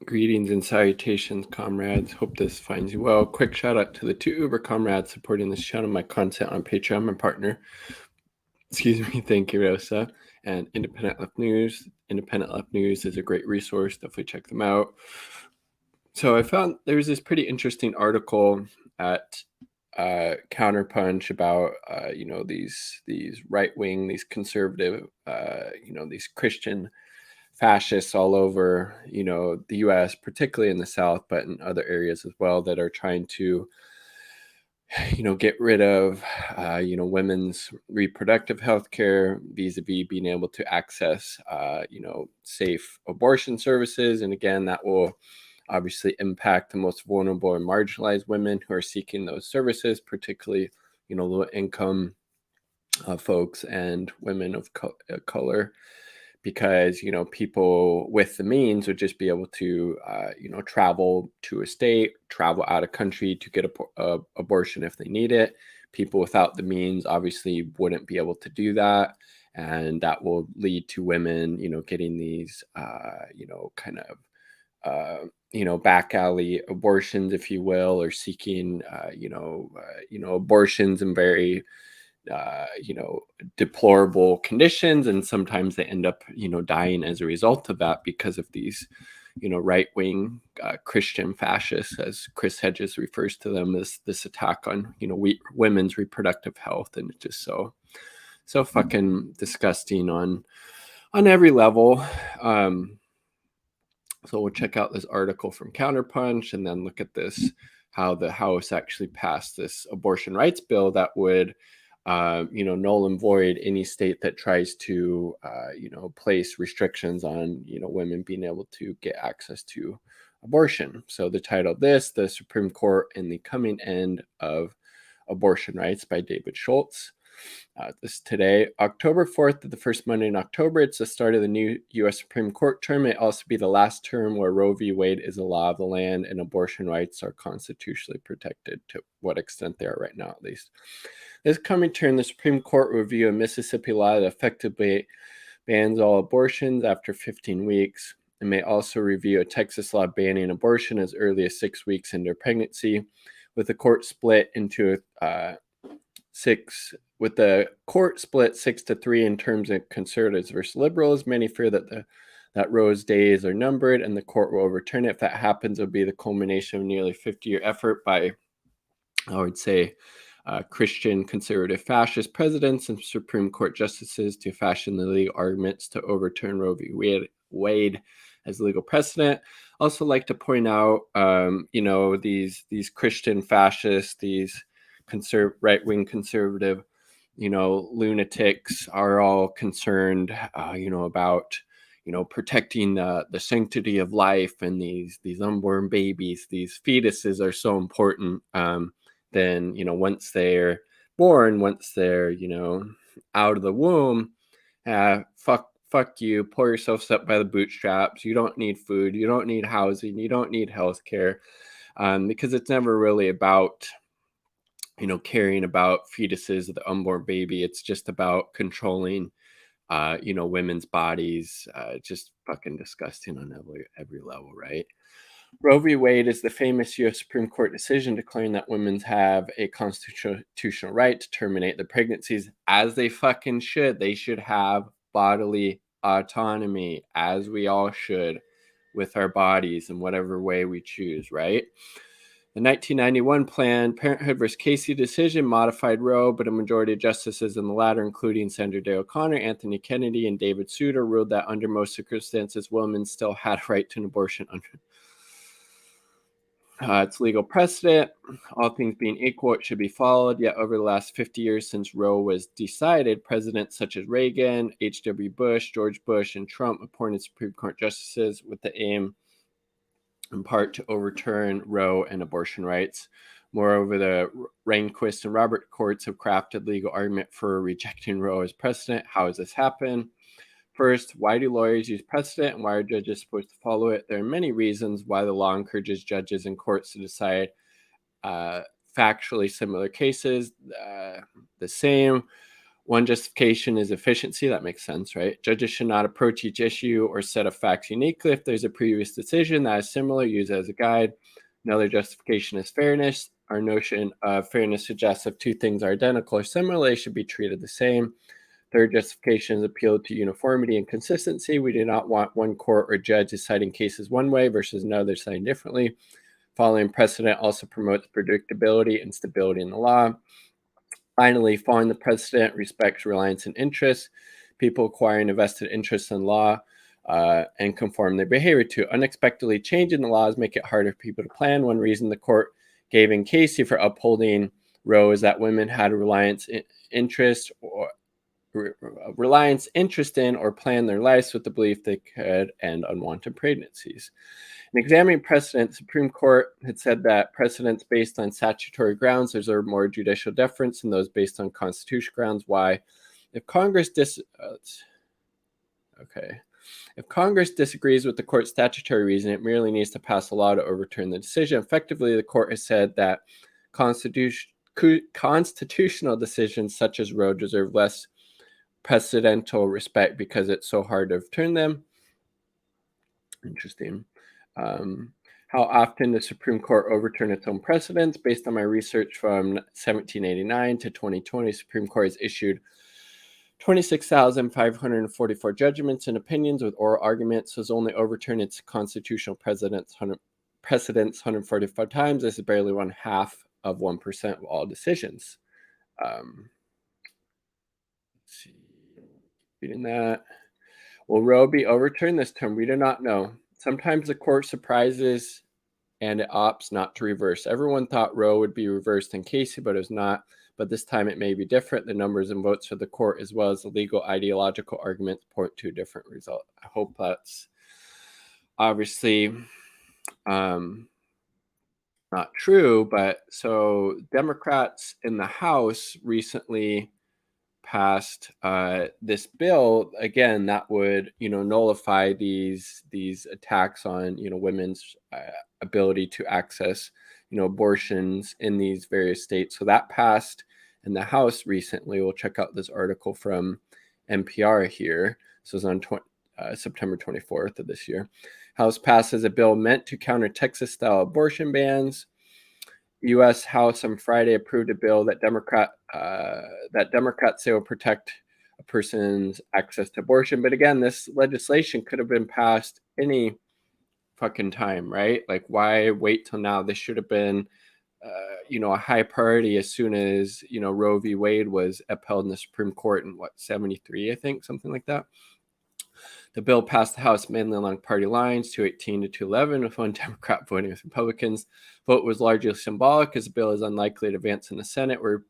Greetings and salutations, comrades. Hope this finds you well. Quick shout out to the two Uber comrades supporting this channel, my content on Patreon, my partner. Thank you, Rosa. And Independent Left News. Independent Left News is a great resource. Definitely check them out. So I found there's this pretty interesting article at Counterpunch about these right wing, these conservative, these Christian fascists all over, the U.S., particularly in the South, but in other areas as well, that are trying to, get rid of, women's reproductive health care vis-a-vis being able to access, safe abortion services. And again, that will obviously impact the most vulnerable and marginalized women who are seeking those services, particularly, low income folks and women of color, because people with the means would just be able to travel to a state, travel out of country to get a abortion if they need it. People without the means obviously wouldn't be able to do that, and that will lead to women getting these back alley abortions, if you will, or seeking abortions in very deplorable conditions, and sometimes they end up dying as a result of that because of these right-wing Christian fascists, as Chris Hedges refers to them, as this attack on women's reproductive health. And it's just so fucking disgusting on every level. So we'll check out this article from Counterpunch and then look at this, how the House actually passed this abortion rights bill that would null and void any state that tries to, place restrictions on, women being able to get access to abortion. So the title of this, The Supreme Court and the Coming End of Abortion Rights, by David Schultz. This today, October 4th, the first Monday in October. It's the start of the new U.S. Supreme Court term. It also be the last term where Roe v. Wade is a law of the land and abortion rights are constitutionally protected, to what extent they are right now, at least. This coming term, the Supreme Court will review a Mississippi law that effectively bans all abortions after 15 weeks. It may also review a Texas law banning abortion as early as 6 weeks into pregnancy, with the court split 6-3 in terms of conservatives versus liberals. Many fear that Roe's days are numbered and the court will overturn it. If that happens, it will be the culmination of a nearly 50-year effort by, I would say, Christian conservative fascist presidents and Supreme Court justices to fashion the legal arguments to overturn Roe v. Wade as legal precedent. Also like to point out, these Christian fascists, these right-wing conservative, lunatics are all concerned, about, protecting the sanctity of life, and these unborn babies, these fetuses are so important. Then, once they're born, once they're, out of the womb, fuck you, pull yourselves up by the bootstraps. You don't need food. You don't need housing. You don't need healthcare, because it's never really about, caring about fetuses of the unborn baby. It's just about controlling, women's bodies. Just fucking disgusting on every level, right? Roe v. Wade is the famous U.S. Supreme Court decision declaring that women have a constitutional right to terminate their pregnancies, as they fucking should. They should have bodily autonomy, as we all should, with our bodies in whatever way we choose, right? The 1991 Planned Parenthood versus Casey decision modified Roe, but a majority of justices in the latter, including Sandra Day O'Connor, Anthony Kennedy, and David Souter, ruled that under most circumstances, women still had a right to an abortion under it's legal precedent. All things being equal, it should be followed. Yet over the last 50 years since Roe was decided, presidents such as Reagan, H.W. Bush, George Bush, and Trump appointed Supreme Court justices with the aim, in part, to overturn Roe and abortion rights. Moreover, the Rehnquist and Robert courts have crafted legal argument for rejecting Roe as precedent. How has this happened? First, why do lawyers use precedent and why are judges supposed to follow it? There are many reasons why the law encourages judges and courts to decide factually similar cases the same. One justification is efficiency. That makes sense, right? Judges should not approach each issue or set of facts uniquely. If there's a previous decision that is similar, use it as a guide. Another justification is fairness. Our notion of fairness suggests if two things are identical or similar, they should be treated the same. Third justification is appeal to uniformity and consistency. We do not want one court or judge deciding cases one way versus another deciding differently. Following precedent also promotes predictability and stability in the law. Finally, following the precedent respects reliance and interest. People acquiring a vested interest in law and conform their behavior to. Unexpectedly changing the laws make it harder for people to plan. One reason the court gave in Casey for upholding Roe is that women had a reliance interest in or plan their lives with the belief they could end unwanted pregnancies. In examining precedent, the Supreme Court had said that precedents based on statutory grounds deserve more judicial deference than those based on constitutional grounds. Why? If Congress If Congress disagrees with the court's statutory reason, it merely needs to pass a law to overturn the decision. Effectively, the court has said that constitutional decisions such as Roe deserve less precedential respect because it's so hard to overturn them. Interesting. How often the Supreme Court overturned its own precedents? Based on my research from 1789 to 2020, Supreme Court has issued 26,544 judgments and opinions with oral arguments, has only overturned its constitutional precedents 145 times. This is barely 0.5% of all decisions. Let's see. Reading that. Will Roe be overturned this term? We do not know. Sometimes the court surprises and it opts not to reverse. Everyone thought Roe would be reversed in Casey, but it was not. But this time it may be different. The numbers and votes for the court, as well as the legal ideological arguments, point to a different result. I hope that's obviously not true. But so Democrats in the House recently passed this bill again that would nullify these attacks on women's ability to access abortions in these various states. So that passed in the House recently. We'll check out this article from NPR here. This was on September 24th of this year. House passes a bill meant to counter Texas-style abortion bans. U.S. House on Friday approved a bill that Democrats say will protect a person's access to abortion. But again, this legislation could have been passed any fucking time, right? Like, why wait till now? This should have been, a high priority as soon as Roe v. Wade was upheld in the Supreme Court in 73, I think, something like that. The bill passed the House mainly along party lines, 218 to 211, with one Democrat voting with Republicans. Vote was largely symbolic, as the bill is unlikely to advance in the Senate, where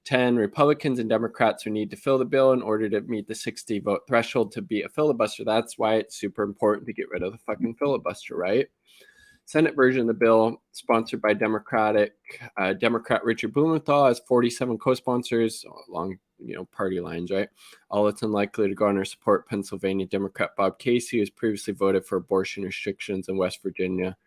10 Republicans and Democrats would need to fill the bill in order to meet the 60 vote threshold to be a filibuster. That's why it's super important to get rid of the fucking filibuster, right? Senate version of the bill, sponsored by Democrat Richard Blumenthal, has 47 co-sponsors along party lines, right? All that's unlikely to garner support. Pennsylvania Democrat Bob Casey, who's previously voted for abortion restrictions in West Virginia,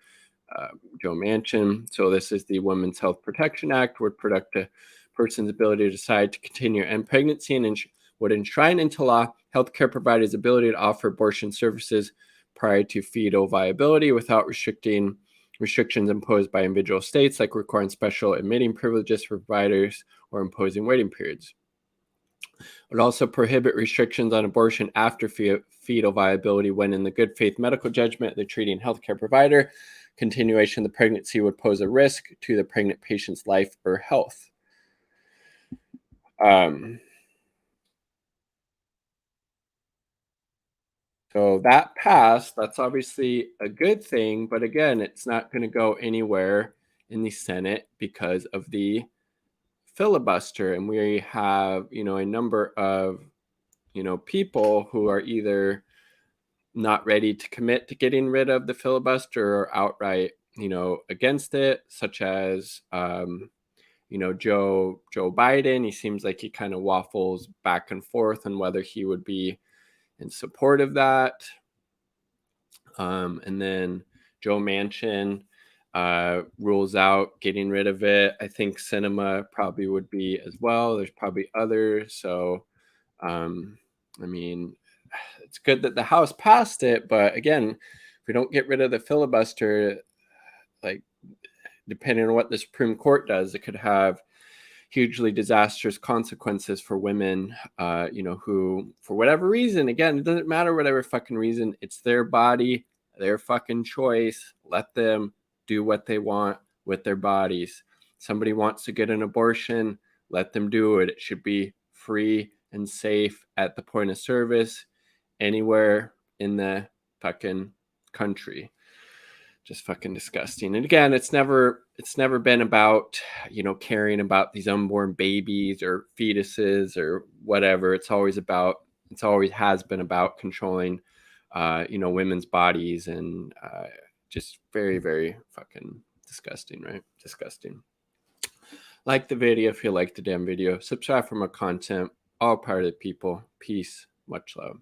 Joe Manchin. So this is the Women's Health Protection Act, would protect a person's ability to decide to continue or end pregnancy, and would enshrine into law healthcare providers' ability to offer abortion services prior to fetal viability without restrictions imposed by individual states, like requiring special admitting privileges for providers or imposing waiting periods. It would also prohibit restrictions on abortion after fetal viability when, in the good faith medical judgment of the treating healthcare provider, continuation of the pregnancy would pose a risk to the pregnant patient's life or health. So that passed. That's obviously a good thing, but again, it's not going to go anywhere in the Senate because of the filibuster. And we have, a number of, people who are either not ready to commit to getting rid of the filibuster or outright, against it, such as, Joe Biden. He seems like he kind of waffles back and forth on whether he would be in support of that. And then Joe Manchin rules out getting rid of it. I think Sinema probably would be as well. There's probably others. So I mean, it's good that the House passed it, but again, if we don't get rid of the filibuster, like, depending on what the Supreme Court does, it could have hugely disastrous consequences for women, who, for whatever reason, again, it doesn't matter whatever fucking reason, it's their body, their fucking choice. Let them do what they want with their bodies. Somebody wants to get an abortion, let them do it. It should be free and safe at the point of service anywhere in the fucking country. Just fucking disgusting. And again, it's never been about, caring about these unborn babies or fetuses or whatever. It's always has been about controlling women's bodies, and just very, very fucking disgusting, right? Disgusting. Like the video if you like the damn video. Subscribe for more content. All part of the people. Peace. Much love.